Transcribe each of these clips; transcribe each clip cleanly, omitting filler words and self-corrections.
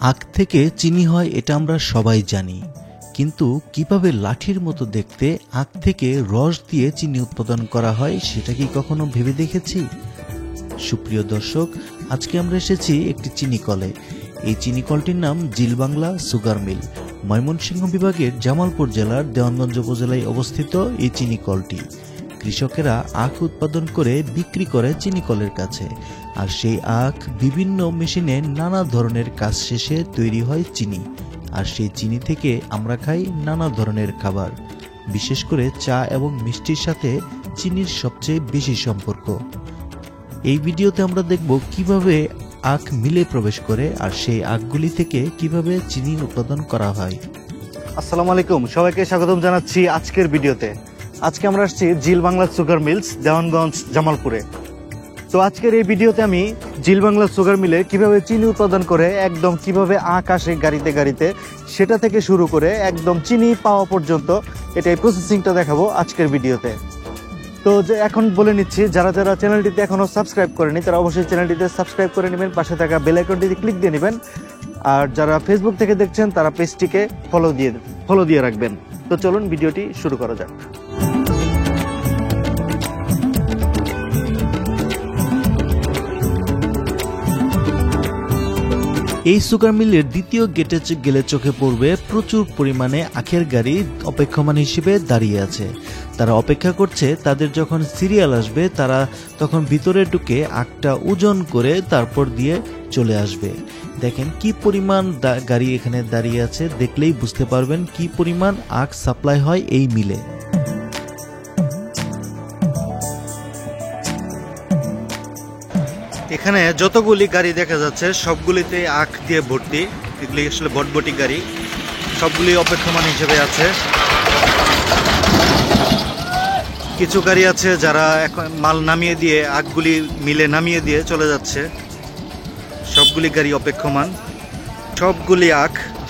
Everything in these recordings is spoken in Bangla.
আখ থেকে চিনি হয় এটা আমরা সবাই জানি, কিন্তু কিভাবে লাঠির মতো দেখতে আখ থেকে রস দিয়ে চিনি উৎপাদন করা হয় সেটা কি কখনো ভেবে দেখেছি? সুপ্রিয় দর্শক, আজকে আমরা এসেছি একটি চিনি কলে। এই চিনি কলটির নাম জিলবাংলা সুগার মিল। ময়মনসিংহ বিভাগের জামালপুর জেলার দেওয়ানগঞ্জ উপজেলায় অবস্থিত এই চিনি কলটি। কৃষকেরা আখ উৎপাদন করে বিক্রি করে চিনি কলের কাছে, আর সেই আখ বিভিন্ন মেশিনে নানা ধরনের কাজ শেষে তৈরি হয় চিনি। আর সেই চিনি থেকে আমরা খাই নানা ধরনের খাবার, বিশেষ করে চা এবং মিষ্টির সাথে চিনির সবচেয়ে বেশি সম্পর্ক। এই ভিডিওতে আমরা দেখব কিভাবে আখ মিলে প্রবেশ করে আর সেই আখগুলি থেকে কিভাবে চিনি উৎপাদন করা হয়। আসসালামু আলাইকুম, সবাইকে স্বাগতম জানাচ্ছি আজকের ভিডিওতে। আজকে আমরা আসছি জিলবাংলা সুগার মিলস, দেওয়ানগঞ্জ, জামালপুরে। তো আজকের এই ভিডিওতে আমি জিলবাংলা সুগার মিলে কিভাবে চিনি উৎপাদন করে একদম কিভাবে আখ আসে গাড়িতে গাড়িতে সেটা থেকে শুরু করে একদম চিনি পাওয়া পর্যন্ত এই প্রসেসিংটা দেখাবো আজকের ভিডিওতে। তো যে এখন বলে নিচ্ছি, যারা যারা চ্যানেলটিতে এখনো সাবস্ক্রাইব করেনি তারা অবশ্যই চ্যানেলটিতে সাবস্ক্রাইব করে নেবেন, পাশে থাকা বেল আইকনটিতে ক্লিক দিয়ে নেবেন। আর যারা ফেসবুক থেকে দেখছেন তারা পেজটিকে ফলো দিয়ে রাখবেন। তো চলুন ভিডিওটি শুরু করা যাক। এই সুগার মিলের দ্বিতীয় গেটে গেলে চোখে পড়বে প্রচুর পরিমাণে আখের গাড়ি অপেক্ষমান হিসেবে দাঁড়িয়ে আছে। তারা অপেক্ষা করছে তাদের যখন সিরিয়াল আসবে তারা তখন ভিতরে ঢুকে আখটা ওজন করে তারপর দিয়ে চলে আসবে। দেখেন কি পরিমাণ গাড়ি এখানে দাঁড়িয়ে আছে, দেখলেই বুঝতে পারবেন কি পরিমাণ আখ সাপ্লাই হয় এই মিলে। এখানে যতগুলি গাড়ি দেখা যাচ্ছে সবগুলিতে আখ দিয়ে ভর্তি। এগুলি আসলে ভটভটি গাড়ি, সবগুলি অপেক্ষমান হিসেবে আছে। কিছু গাড়ি আছে যারা এখন মাল নামিয়ে দিয়ে আখগুলি মিলে নামিয়ে দিয়ে চলে যাচ্ছে। সবগুলি গাড়ি অপেক্ষমান,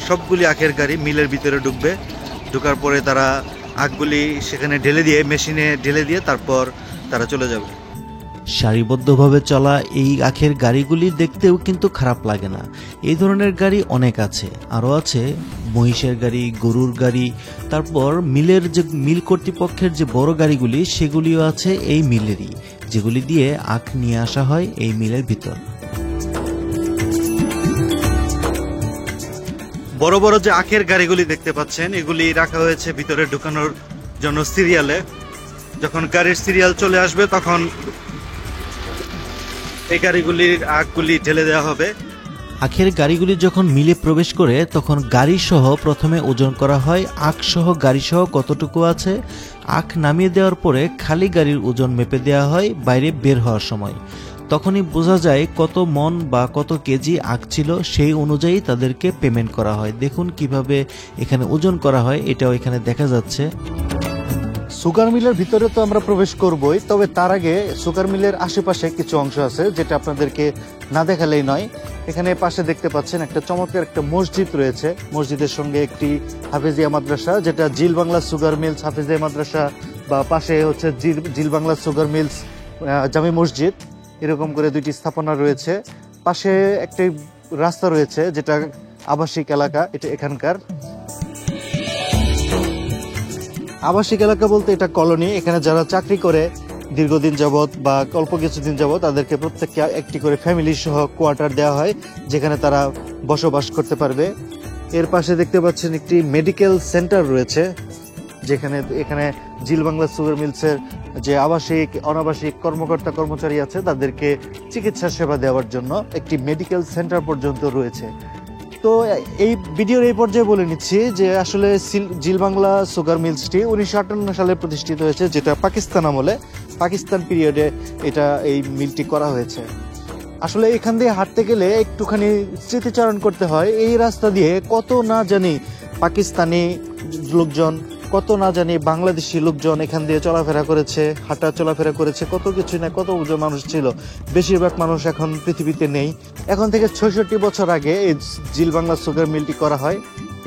সবগুলি আখের গাড়ি মিলের ভিতরে ঢুকবে। ঢোকার পরে তারা আখগুলি সেখানে ঢেলে দিয়ে মেশিনে ঢেলে দিয়ে তারপর তারা চলে যাবে। সারিবদ্ধভাবে চলা এই আখের গাড়িগুলি দেখতেও কিন্তু খারাপ লাগে না। এই ধরনের গাড়ি অনেক আছে, আরও আছে মহিষের গাড়ি, গরুর গাড়ি, তারপর মিলের যে মিল কর্তৃপক্ষের যে বড় গাড়িগুলি সেগুলিও আছে এই মিলেরই, যেগুলি দিয়ে আখ নিয়ে আসা হয় এই মিলের ভিতর। বড় বড় যে আখের গাড়িগুলি দেখতে পাচ্ছেন এগুলি রাখা হয়েছে ভিতরে ঢুকানোর জন্য সিরিয়ালে। যখন গাড়ির সিরিয়াল চলে আসবে তখন এই গাড়িগুলির আখগুলি ঢেলে দেওয়া হবে। আখের গাড়িগুলি যখন মিলে প্রবেশ করে তখন গাড়ি সহ প্রথমে ওজন করা হয়। আখ সহ গাড়ি সহ কতটুকু আছে, আখ নামিয়ে দেওয়ার পরে খালি গাড়ির ওজন মেপে দেওয়া হয় বাইরে বের হওয়ার সময়। তখনই বোঝা যায় কত মন বা কত কেজি আখ ছিল, সেই অনুযায়ী তাদেরকে পেমেন্ট করা হয়। দেখুন কিভাবে এখানে ওজন করা হয়, এটাও এখানে দেখা যাচ্ছে। সুগার মিলের ভিতরে তো আমরা প্রবেশ করবই, তবে তার আগে সুগার মিলের আশেপাশে কিছু অংশ আছে যেটা আপনাদেরকে না দেখালেই নয়। এখানে পাশে দেখতে পাচ্ছেন একটা চমৎকার একটা মসজিদ রয়েছে। মসজিদের সঙ্গে একটি হাফেজিয়া মাদ্রাসা, যেটা জিলবাংলা সুগার মিলস হাফেজিয়া মাদ্রাসা, বা পাশে হচ্ছে জিলবাংলা সুগার মিলস জামে মসজিদ। এরকম করে দুইটি স্থাপনা রয়েছে। পাশে একটি রাস্তা রয়েছে যেটা আবাসিক এলাকা। এটা এখানকার আবাসিক এলাকা বলতে এটা কলোনি। এখানে যারা চাকরি করে দীর্ঘদিন যাবত বা অল্প কিছুদিন যাবত তাদেরকে প্রত্যেককে একটি করে ফ্যামিলি সহ কোয়ার্টার দেওয়া হয়, যেখানে তারা বসবাস করতে পারবে। এর পাশে দেখতে পাচ্ছেন একটি মেডিকেল সেন্টার রয়েছে, যেখানে এখানে জিলবাংলা সুগার মিলসের যে আবাসিক অনাবাসিক কর্মকর্তা কর্মচারী আছে তাদেরকে চিকিৎসা সেবা দেওয়ার জন্য একটি মেডিকেল সেন্টার পর্যন্ত রয়েছে। তো এই ভিডিওর এই পর্যায়ে বলে নিচ্ছি যে আসলে জিলবাংলা সুগার মিলসটি 1958 সালে প্রতিষ্ঠিত হয়েছে, যেটা পাকিস্তান আমলে, পাকিস্তান পিরিয়ডে এই মিলটি করা হয়েছে। আসলে এখান দিয়ে হাঁটতে গেলে একটুখানি স্মৃতিচারণ করতে হয়। এই রাস্তা দিয়ে কত না জানি পাকিস্তানি লোকজন, কত না জানি বাংলাদেশি লোকজন এখান দিয়ে চলাফেরা করেছে, হাঁটা চলাফেরা করেছে, কত কিছু না কত মানুষ ছিল। বেশিরভাগ মানুষ এখন পৃথিবীতে নেই। এখন থেকে 66 বছর আগে এই জিলবাংলা সুগার মিলটি করা হয়।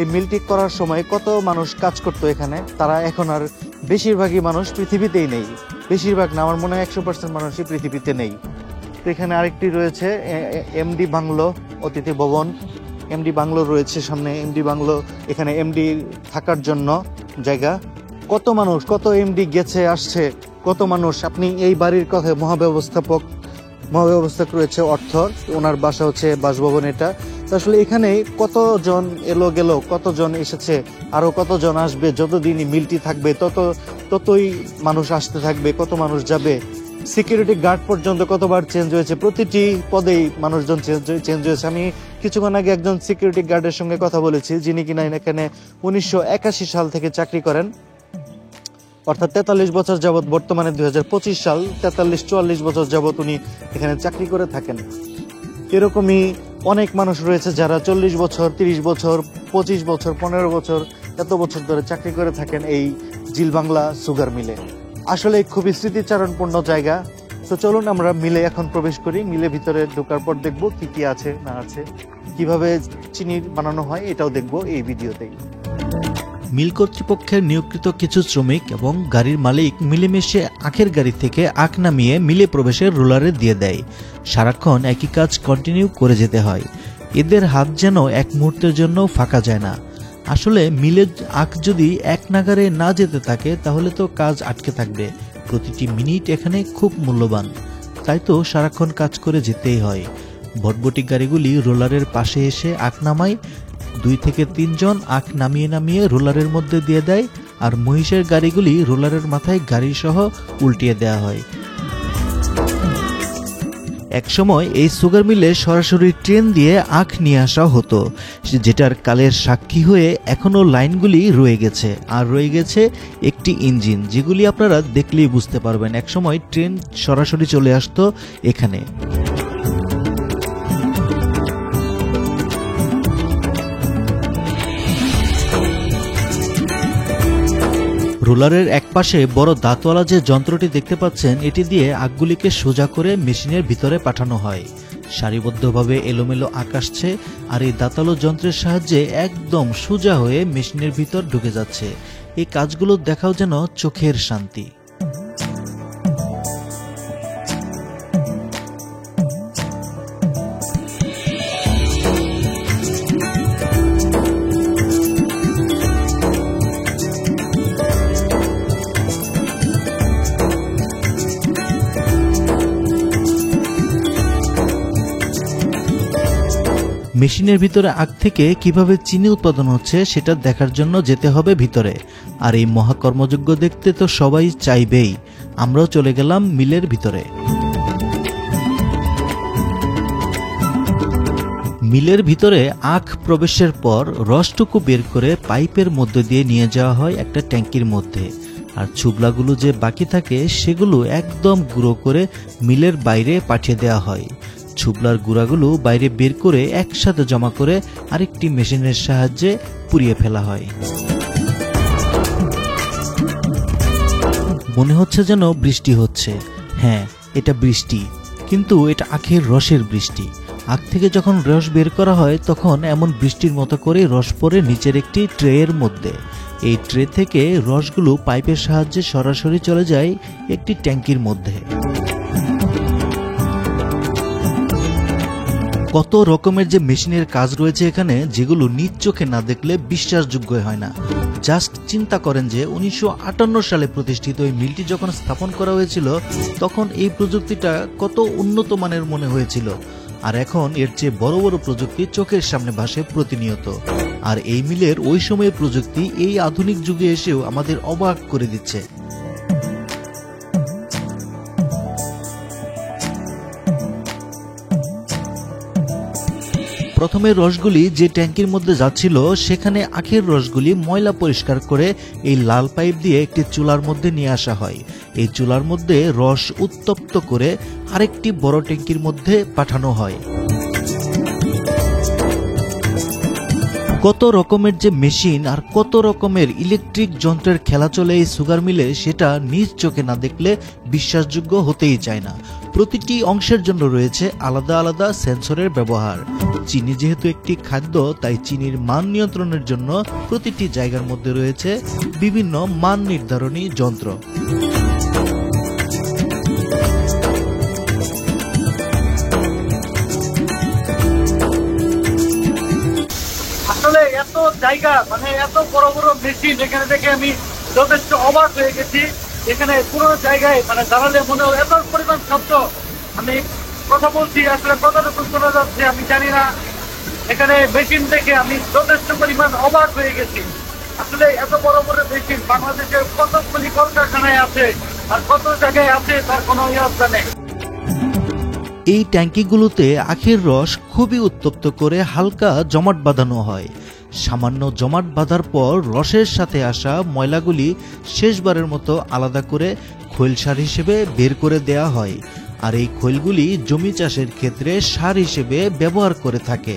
এই মিলটি করার সময় কত মানুষ কাজ করতো এখানে, তারা এখন আর বেশিরভাগই মানুষ পৃথিবীতেই নেই। বেশিরভাগ না, আমার মনে হয় 100% মানুষই পৃথিবীতে নেই। তো এখানে আরেকটি রয়েছে এমডি বাংলো অতিথি ভবন। এমডি বাংলো রয়েছে সামনে, এমডি বাংলো, এখানে এমডি থাকার জন্য জায়গা। কত মানুষ, কত এমডি গেছে আসছে, কত মানুষ। আপনি এই বাড়ির কথা, মহাব্যবস্থাপক রয়েছে অর্থর, ওনার বাসা হচ্ছে বাসভবন এটা। তো আসলে এখানে কতজন এলো গেল, কতজন এসেছে, আরো কতজন আসবে, যতদিনই মিলটি থাকবে ততই মানুষ আসতে থাকবে, কত মানুষ যাবে। সিকিউরিটি গার্ড পর্যন্ত কতবার চেঞ্জ হয়েছে, প্রতিটি পদেই মানুষজন চেঞ্জ হয়েছে। আমি কিছুক্ষণ আগে একজন সিকিউরিটি গার্ডের সঙ্গে কথা বলেছি, যিনি কিনা এখানে 1981 সাল থেকে চাকরি করেন, অর্থাৎ 43 বছর যাবৎ, বর্তমানে 2025 সাল, 43-44 বছর যাবৎ উনি এখানে চাকরি করে থাকেন। এরকমই অনেক মানুষ রয়েছে যারা 40 বছর, 30 বছর, 25 বছর, 15 বছর, এত বছর ধরে চাকরি করে থাকেন এই জিলবাংলা সুগার মিলে। আসলে খুবই স্মৃতিচারণপূর্ণ জায়গা। তো চলুন আমরা মিলে এখন প্রবেশ করি। মিলে ভিতরে ঢোকার পর দেখবো কি কি আছে না আছে, কিভাবে চিনি বানানো হয় এটাও দেখবো এই ভিডিওতেই। মিল কর্তৃপক্ষের নিয়োগকৃত কিছু শ্রমিক এবং গাড়ির মালিক মিলেমিশে আখের গাড়ি থেকে আখ নামিয়ে মিলে প্রবেশের রোলারে দিয়ে দেয়। সারাক্ষণ একই কাজ কন্টিনিউ করে যেতে হয়। এদের হাত যেন এক মুহূর্তের জন্য ফাঁকা যায় না। আসলে মিলের আখ যদি এক নাগারে না যেতে থাকে তাহলে তো কাজ আটকে থাকবে। প্রতিটি মিনিট এখানে খুব মূল্যবান, তাই তো সারাক্ষণ কাজ করে যেতেই হয়। ভটভটি গাড়িগুলি রোলারের পাশে এসে আখ নামায়। 2 থেকে 3 জন আখ নামিয়ে নামিয়ে রোলারের মধ্যে দিয়ে দেয়, আর মহিষের গাড়িগুলি রোলারের মাথায় গাড়ি সহ উল্টিয়ে দেওয়া হয়। একসময় এই সুগার মিলে সরাসরি ট্রেন দিয়ে আখ নিয়ে আসা হতো, যেটার কালের সাক্ষী হয়ে এখনো লাইনগুলি রয়ে গেছে। আর রয়ে গেছে একটি ইঞ্জিন, যেগুলি আপনারা দেখলেই বুঝতে পারবেন একসময় ট্রেন সরাসরি চলে আসতো এখানে। রোলারের একপাশে বড় দাঁতওয়ালা যে যন্ত্রটি দেখতে পাচ্ছেন, এটি দিয়ে আখগুলিকে সোজা করে মেশিনের ভিতরে পাঠানো হয়। সারিবদ্ধভাবে এলোমেলো আখ আসছে, আর এই দাঁতালো যন্ত্রের সাহায্যে একদম সোজা হয়ে মেশিনের ভিতর ঢুকে যাচ্ছে। এই কাজগুলো দেখাও যেন চোখের শান্তি। মেশিনের ভিতরে আখ থেকে কিভাবে চিনি উৎপাদন হচ্ছে সেটা দেখার জন্য যেতে হবে ভিতরে। আর এই মহাকর্মযজ্ঞ দেখতে তো সবাই চাইবেই। আমরাও চলে গেলাম মিলের ভিতরে। মিলের ভিতরে আখ প্রবেশের পর রসটুকু বের করে পাইপের মধ্যে দিয়ে নিয়ে যাওয়া হয় একটা ট্যাঙ্কির মধ্যে, আর ছুবলাগুলো যে বাকি থাকে সেগুলো একদম গুঁড়ো করে মিলের বাইরে পাঠিয়ে দেওয়া হয়। ছুবলার গুঁড়াগুলো বাইরে বের করে একসাথে জমা করে আরেকটি মেশিনের সাহায্যে পুড়িয়ে ফেলা হয়। মনে হচ্ছে যেন বৃষ্টি হচ্ছে। হ্যাঁ, এটা বৃষ্টি, কিন্তু এটা আখের রসের বৃষ্টি। আখ থেকে যখন রস বের করা হয় তখন এমন বৃষ্টির মতো করে রস পড়ে নিচের একটি ট্রেয়ের মধ্যে। এই ট্রে থেকে রসগুলো পাইপের সাহায্যে সরাসরি চলে যায় একটি ট্যাঙ্কির মধ্যে। কত রকমের যে মেশিনের কাজ রয়েছে এখানে, যেগুলো নিজ চোখে না দেখলে বিশ্বাসযোগ্য হয় না। জাস্ট চিন্তা করেন যে 1958 সালে প্রতিষ্ঠিত এই মিলটি যখন স্থাপন করা হয়েছিল তখন এই প্রযুক্তিটা কত উন্নত মানের মনে হয়েছিল, আর এখন এর চেয়ে বড় বড় প্রযুক্তি চোখের সামনে ভাসে প্রতিনিয়ত। আর এই মিলের ওই সময়ের প্রযুক্তি এই আধুনিক যুগে এসেও আমাদের অবাক করে দিচ্ছে। প্রথমে রসগুলি যে ট্যাঙ্কির মধ্যে যাচ্ছিল সেখানে আখের রসগুলি ময়লা পরিষ্কার করে এই লাল পাইপ দিয়ে একটি চুলার মধ্যে নিয়ে আসা হয়। এই চুলার মধ্যে রস উত্তপ্ত করে আরেকটি বড় ট্যাঙ্কির মধ্যে পাঠানো হয়। কত রকমের যে মেশিন আর কত রকমের ইলেকট্রিক যন্ত্রের খেলা চলে এই সুগার মিলে, সেটা নিজ চোখে না দেখলে বিশ্বাসযোগ্য হতেই চায় না। প্রতিটি অংশের জন্য রয়েছে আলাদা আলাদা সেন্সরের ব্যবহার। চিনি যেহেতু একটি খাদ্য, তাই চিনির মান নিয়ন্ত্রণের জন্য প্রতিটি জায়গার মধ্যে রয়েছে বিভিন্ন মান নির্ধারণী যন্ত্র। জায়গা, মানে এত বড় বড় মেশিন এখানে দেখে আমি যথেষ্ট অবাক হয়ে গেছি। এখানে পুরো জায়গায় মানে দাঁড়ালে মনে হয় এত পরিমাণ শব্দ। আমি কথা বলছি, আসলে কতটুকু শোনা যাচ্ছে আমি জানি না। এখানে মেশিন দেখে আমি যথেষ্ট পরিমাণ অবাক হয়ে গেছি। আসলে এত বড় বড় মেশিন বাংলাদেশের কতগুলি কলকারখানায় আছে আর কত জায়গায় আছে তার কোনো ইয়ত্তা নেই। এই ট্যাঙ্কিগুলোতে আখের রস খুবই উত্তপ্ত করে হালকা জমাট বাঁধানো হয়। সামান্য জমাট বাঁধার পর রসের সাথে আসা ময়লাগুলি শেষবারের মতো আলাদা করে খৈল সার হিসেবে বের করে দেয়া হয়, আর এই খৈলগুলি জমি চাষের ক্ষেত্রে সার হিসেবে ব্যবহার করে থাকে।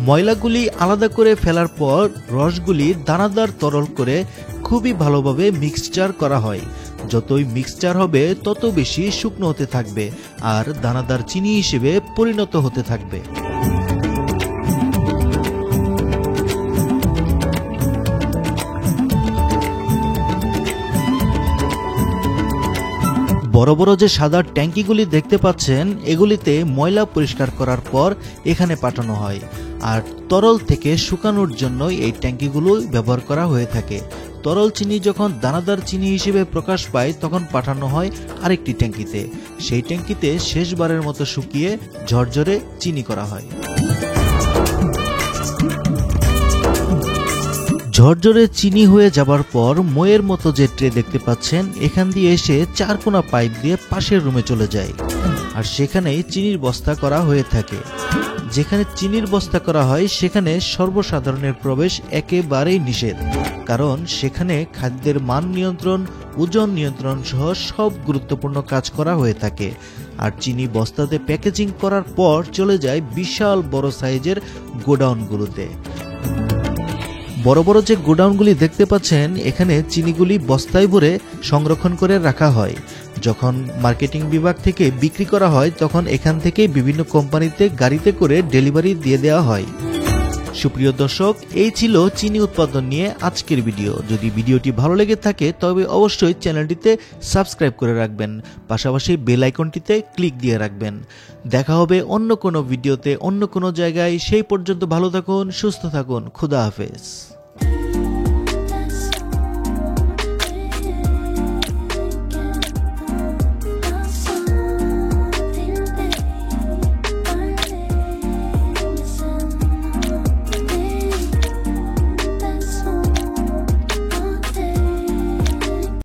ময়লাগুলি আলাদা করে ফেলার পর রসগুলি দানাদার তরল করে খুবই ভালোভাবে মিক্সচার করা হয়। যতই মিক্সচার হবে তত বেশি শুকনো হতে থাকবে আর দানাদার চিনি হিসেবে পরিণত হতে থাকবে। বড় বড় যে সাদা ট্যাঙ্কিগুলি দেখতে পাচ্ছেন, এগুলিতে ময়লা পরিষ্কার করার পর এখানে পাঠানো হয়, আর তরল থেকে শুকানোর জন্য এই ট্যাঙ্কিগুলো ব্যবহার করা হয়ে থাকে। তরল চিনি যখন দানাদার চিনি হিসেবে প্রকাশ পায় তখন পাঠানো হয় আরেকটি ট্যাঙ্কিতে। সেই ট্যাঙ্কিতে শেষবারের মতো শুকিয়ে ঝরঝরে চিনি করা হয়। ঝরঝরে চিনি হয়ে যাবার পর ময়ের মতো যে ট্রে দেখতে পাচ্ছেন, এখান দিয়ে এসে চারকোনা পাইপ দিয়ে পাশের রুমে চলে যায়, আর সেখানেই চিনির বস্তা করা হয়ে থাকে। যেখানে চিনির বস্তা করা হয় সেখানে সর্বসাধারণের প্রবেশ একেবারেই নিষেধ, কারণ সেখানে খাদ্যের মান নিয়ন্ত্রণ, ওজন নিয়ন্ত্রণ সহ সব গুরুত্বপূর্ণ কাজ করা হয়ে থাকে। আর চিনি বস্তাতে প্যাকেজিং করার পর চলে যায় বিশাল বড় সাইজের গোডাউনগুলোতে। বড় বড় যে গোডাউনগুলি দেখতে পাচ্ছেন, এখানে চিনিগুলি বস্তায় ভরে সংরক্ষণ করে রাখা হয়। যখন মার্কেটিং বিভাগ থেকে বিক্রি করা হয় তখন এখান থেকে বিভিন্ন কোম্পানিতে গাড়িতে করে ডেলিভারি দিয়ে দেওয়া হয়। সুপ্রিয় দর্শক, এই ছিল চিনি উৎপাদন নিয়ে আজকের ভিডিও। যদি ভিডিওটি ভালো লেগে থাকে তবে অবশ্যই চ্যানেলটিতে সাবস্ক্রাইব করে রাখবেন, পাশাপাশি বেল আইকনটিতে ক্লিক দিয়ে রাখবেন। দেখা হবে অন্য কোনো ভিডিওতে, অন্য কোনো জায়গায়। সেই পর্যন্ত ভালো থাকুন, সুস্থ থাকুন। খোদা হাফেজ।